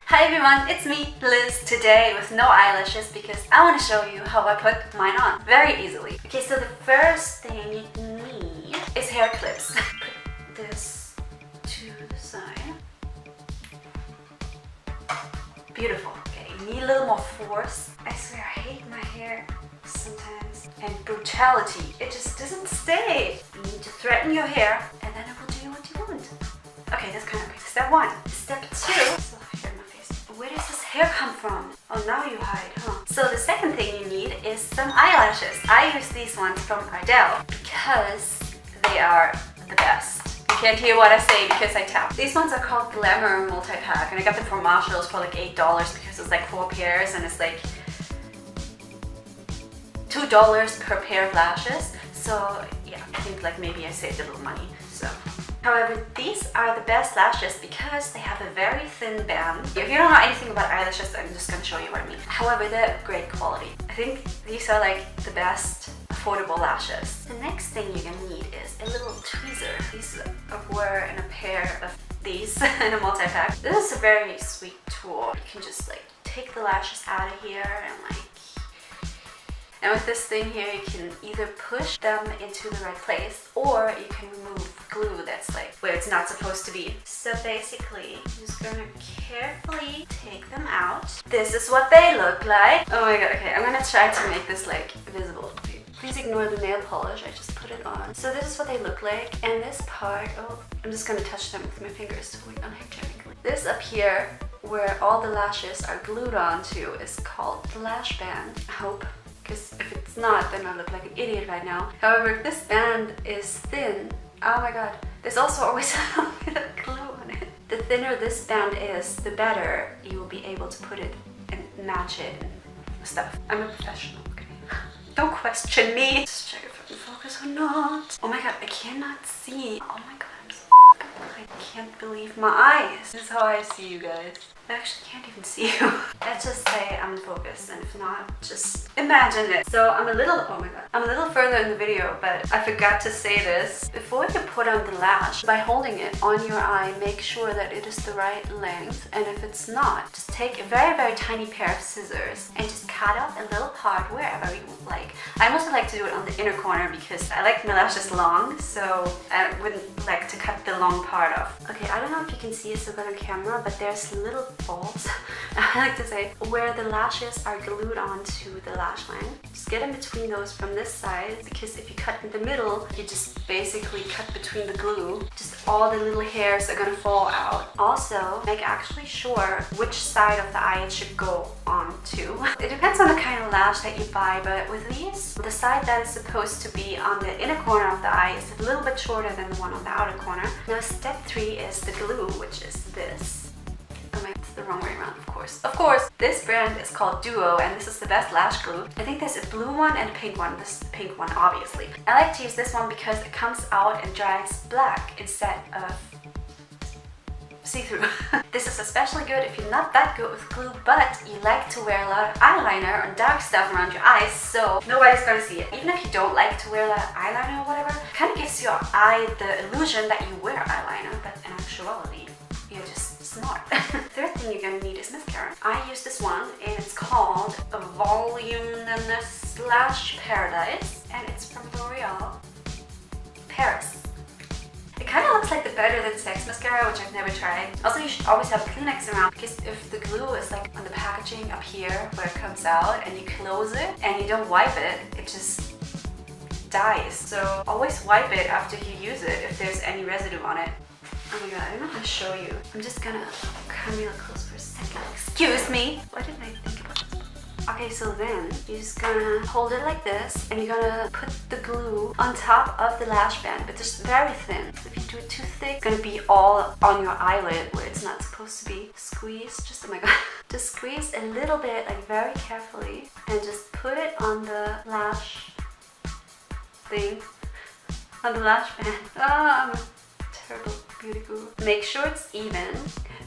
Hi everyone, it's me, Liz, today with no eyelashes because I want to show you how I put mine on very easily. Okay, so the first thing you need is hair clips. Put this to the side. Beautiful. Okay, you need a little more force. I swear I hate my hair sometimes. And brutality, it just doesn't stay. You need to threaten your hair and then it will do what you want. Okay, that's kind of okay. Step one. Step two. Where does this hair come from? Oh, now you hide, huh? So the second thing you need is some eyelashes. I use these ones from Ardell because they are the best. You can't hear what I say because I tap. These ones are called Glamour Multi-Pack and I got them from Marshalls for like $8 because it's like 4 pairs and it's like $2 per pair of lashes. So yeah, I think like maybe I saved a little money. So. However, these are the best lashes because they have a very thin band. If you don't know anything about eyelashes, I'm just going to show you what I mean. However, they're great quality. I think these are like the best affordable lashes. The next thing you're going to need is a little tweezer. These were in a pair of these in a multi-pack. This is a very sweet tool. You can just like take the lashes out of here and with this thing here, you can either push them into the right place or you can remove glue that's like where it's not supposed to be. So basically, I'm just gonna carefully take them out. This is what they look like. Oh my god, okay, I'm gonna try to make this like visible. Please ignore the nail polish, I just put it on. So this is what they look like. And this part, oh, I'm just gonna touch them with my fingers to avoid unhygienically. This up here, where all the lashes are glued onto, is called the lash band. I hope. Because if it's not, then I look like an idiot right now. However, if this band is thin, oh my god, there's also always a little bit of glue on it. The thinner this band is, the better you will be able to put it and match it and stuff. I'm a professional, okay? Don't question me. Just check if I can focus or not. Oh my god, I cannot see. Oh my god, I'm so blind. I can't believe my eyes. This is how I see you guys. I actually can't even see you. Let's just say I'm in focus, and if not, just imagine it. So I'm a little further in the video, but I forgot to say this. Before you put on the lash, by holding it on your eye, make sure that it is the right length. And if it's not, just take a very, very tiny pair of scissors and just cut off a little part wherever you would like. I mostly like to do it on the inner corner because I like my lashes long, so I wouldn't like to cut the long part off. Okay, I don't know if you can see it so good on camera, but there's little folds, I like to say, where the lashes are glued onto the lash line. Just get in between those from this side, because if you cut in the middle, you just basically cut between the glue. Just all the little hairs are gonna fall out. Also, make actually sure which side of the eye it should go onto. It depends on the kind of lash that you buy, but with these, the side that is supposed to be on the inner corner of the eye is a little bit shorter than the one on the outer corner. Now step 3 is the glue, which is this. It's the wrong way around, of course. Of course, this brand is called Duo, and this is the best lash glue. I think there's a blue one and a pink one. This is the pink one, obviously. I like to use this one because it comes out and dries black instead of see-through. This is especially good if you're not that good with glue, but you like to wear a lot of eyeliner and dark stuff around your eyes, so nobody's gonna see it. Even if you don't like to wear a lot of eyeliner or whatever, it kind of gives your eye the illusion that you wear eyeliner, but in actuality, you're just smart. Third thing you're gonna need is mascara. I use this one and it's called a Voluminous Lash Paradise and it's from L'Oreal Paris. It kind of looks like the Better Than Sex mascara, which I've never tried. Also, you should always have Kleenex around because if the glue is like on the packaging up here where it comes out and you close it and you don't wipe it, it just dies. So always wipe it after you use it if there's any residue on it. Oh my god, I don't know how to show you. I'm just gonna come real close for a second. Excuse me! Why didn't I think about this? Okay, so then you're just gonna hold it like this and you're gonna put the glue on top of the lash band, but just very thin. If you do it too thick, it's gonna be all on your eyelid where it's not supposed to be. Squeeze, just oh my god. Just squeeze a little bit, like very carefully, and just put it on the lash thing, on the lash band. I'm a terrible beauty glue. Make sure it's even.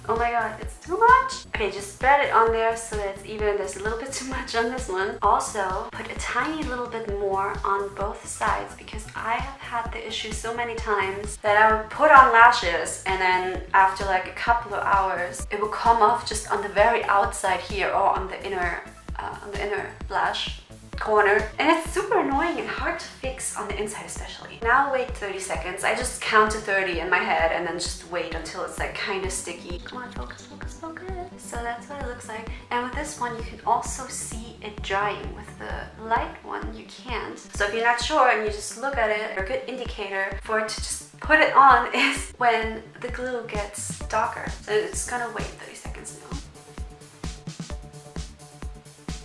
Oh my god, it's too much. Okay, just spread it on there so that it's even. There's a little bit too much on this one. Also, put a tiny little bit more on both sides because I have had the issue so many times that I would put on lashes and then after like a couple of hours, it will come off just on the very outside here or on the inner lash corner, and it's super annoying and hard to fix on the inside especially. Now wait 30 seconds. I just count to 30 in my head and then just wait until it's like kind of sticky. Come on, focus, focus, focus. So that's what it looks like. And with this one you can also see it drying. With the light one you can't. So if you're not sure and you just look at it, a good indicator for it to just put it on is when the glue gets darker. So it's gonna wait 30 seconds now.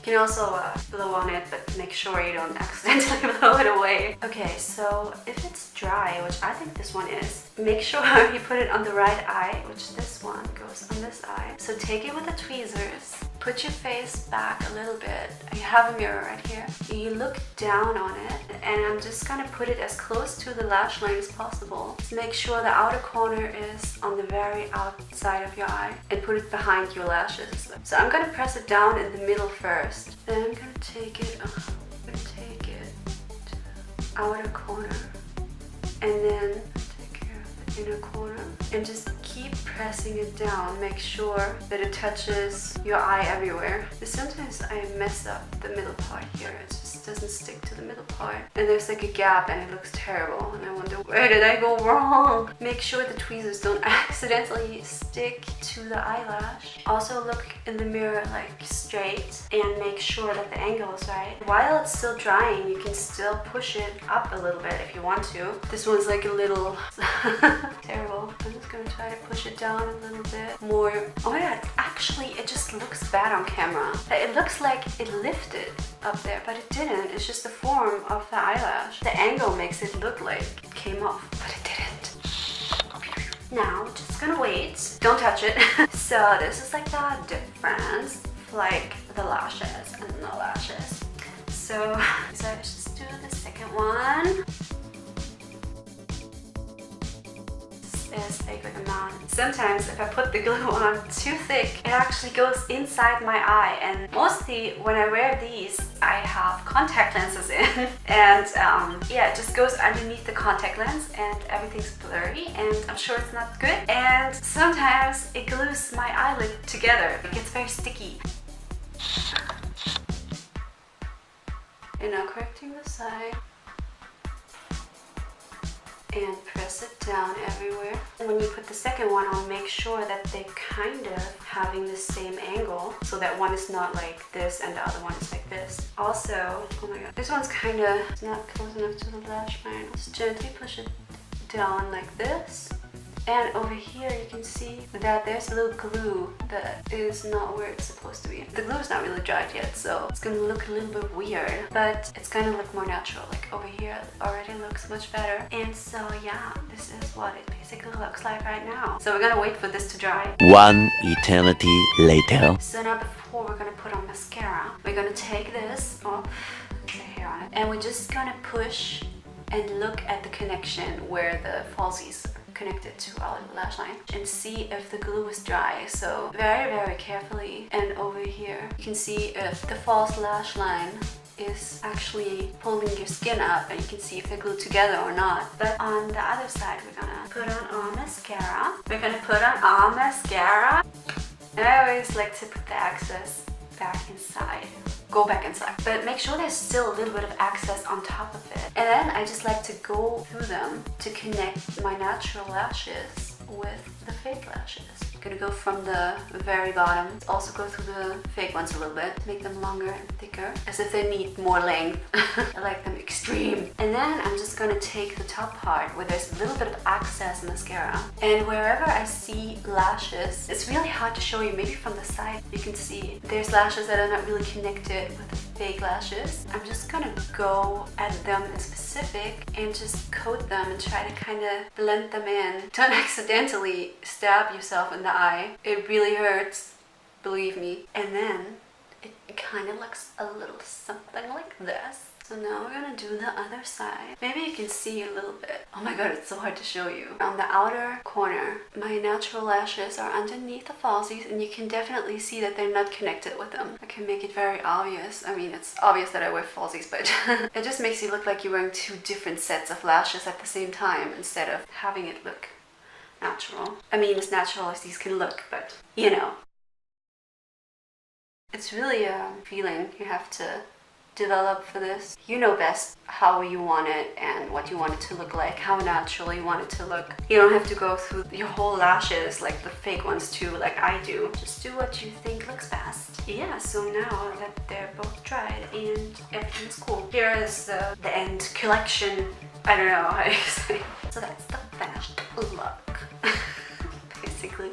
You can also blow on it, but make sure you don't accidentally blow it away. Okay, so if it's dry, which I think this one is, make sure you put it on the right eye, which this one goes on this eye. So take it with the tweezers, put your face back a little bit. You have a mirror right here. You look down on it, and I'm just gonna put it as close to the lash line as possible. Just make sure the outer corner is on the very outside of your eye, and put it behind your lashes. So I'm gonna press it down in the middle first. Then I'm gonna take it to the outer corner, and then take care of the inner corner, and just keep pressing it down. Make sure that it touches your eye everywhere. Because sometimes I mess up the middle part here. It just doesn't stick to the middle part, and there's like a gap and it looks terrible, and I wonder where did I go wrong. Make sure the tweezers don't accidentally stick to the eyelash. Also look in the mirror like straight and make sure that the angle is right. While it's still drying, you can still push it up a little bit if you want to. This one's like a little terrible. I'm just gonna try to push it down a little bit more. Oh my god, actually it just looks bad on camera. It looks like it lifted up there, but it didn't. It's just the form of the eyelash. The angle makes it look like it came off, but it didn't. Now, just gonna wait. Don't touch it. So this is like the difference, like the lashes and the lashes. So let's just do the second one. Is a good amount. Sometimes if I put the glue on too thick, it actually goes inside my eye, and mostly when I wear these I have contact lenses in and yeah, it just goes underneath the contact lens and everything's blurry, and I'm sure it's not good, and sometimes it glues my eyelid together. It gets very sticky. And now correcting the side. And press it down everywhere. And when you put the second one on, make sure that they're kind of having the same angle, so that one is not like this and the other one is like this. Also, oh my god, this one's kind of not close enough to the lash line. Just gently push it down like this. And over here you can see that there's a little glue that is not where it's supposed to be. The glue is not really dried yet, so it's gonna look a little bit weird, but it's gonna look more natural. Like over here it already looks much better. And so yeah, this is what it basically looks like right now. So we're gonna wait for this to dry. One eternity later. So now before we're gonna put on mascara, we're gonna take this off the hair on it, and we're just gonna push and look at the connection where the falsies connected to our lash line and see if the glue is dry. So very carefully, and over here you can see if the false lash line is actually pulling your skin up, and you can see if they're glued together or not. But on the other side we're gonna put on our mascara. And I always like to put the excess back inside. Go back inside, but make sure there's still a little bit of excess on top of it. And then I just like to go through them to connect my natural lashes with the fake lashes. I'm gonna go from the very bottom, also go through the fake ones a little bit to make them longer and thicker, as if they need more length. I like them extreme. And then I'm just gonna take the top part where there's a little bit of excess mascara, and wherever I see lashes, it's really hard to show you, maybe from the side you can see there's lashes that are not really connected with the fake lashes. I'm just gonna go at them in specific and just coat them and try to kind of blend them in. Don't accidentally stab yourself in the eye. It really hurts, believe me. And then it kind of looks a little something like this. So now we're gonna do the other side. Maybe you can see a little bit. Oh my god, it's so hard to show you. On the outer corner, my natural lashes are underneath the falsies, and you can definitely see that they're not connected with them. I can make it very obvious. I mean, it's obvious that I wear falsies, but it just makes you look like you're wearing two different sets of lashes at the same time instead of having it look natural. I mean, as natural as these can look, but you know. It's really a feeling you have to develop for this. You know best how you want it and what you want it to look like, how natural you want it to look. You don't have to go through your whole lashes like the fake ones too, like I do. Just do what you think looks best. Yeah, so now that they're both dried and everything's cool, here is the end collection. I don't know how to say. So that's the finished look, basically.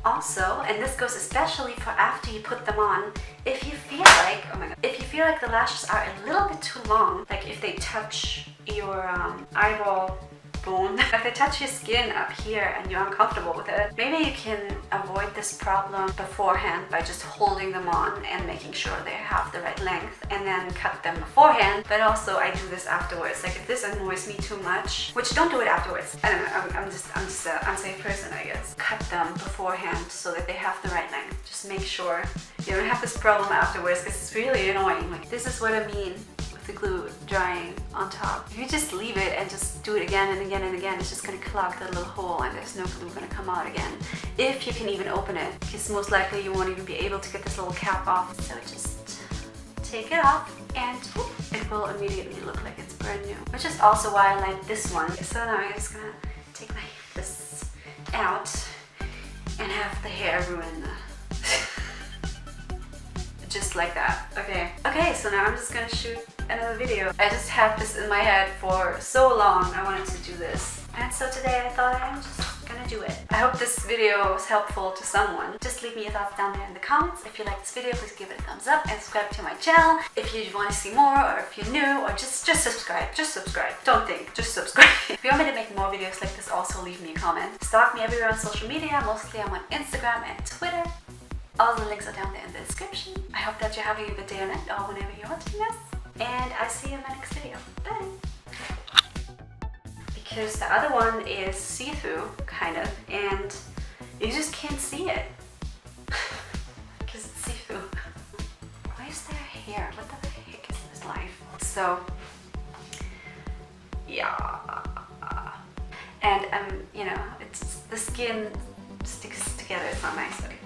Also, and this goes especially for after you put them on, if you feel like, oh my god, if you feel like the lashes are a little bit too long, like if they touch your eyeball bone, if they touch your skin up here and you're uncomfortable with it, maybe you can avoid this problem beforehand by just holding them on and making sure they have the right length, and then cut them beforehand. But also I do this afterwards. Like if this annoys me too much, which don't do it afterwards. I don't know, I'm just an unsafe person, I guess. Cut them beforehand so that they have the right length. Just make sure you don't have this problem afterwards, because it's really annoying. Like, this is what I mean with the glue drying on top. If you just leave it and just do it again and again and again, it's just gonna clog that little hole and there's no glue gonna come out again. If you can even open it, because most likely you won't even be able to get this little cap off. So just take it off and whoop, it will immediately look like it's brand new. Which is also why I like this one. So now I'm just gonna take this out and have the hair ruin the just like that. Okay, so now I'm just gonna shoot another video. I just had this in my head for so long. I wanted to do this, and so today I thought I'm just gonna do it. I hope this video was helpful to someone. Just leave me your thoughts down there in the comments. If you like this video, please give it a thumbs up and subscribe to my channel. If you want to see more, or if you're new, or just subscribe. Just subscribe. Don't think, just subscribe. If you want me to make more videos like this, also leave me a comment. Stalk me everywhere on social media. Mostly I'm on Instagram and Twitter. All the links are down there in the description. I hope that you're having a good day or night, or whenever you're watching this. And I'll see you in my next video. Bye! Because the other one is see-through, kind of, and you just can't see it. Because it's see-through. Why is there hair? What the heck is this life? So, yeah. And, you know, it's the skin sticks together. It's not nice. Okay.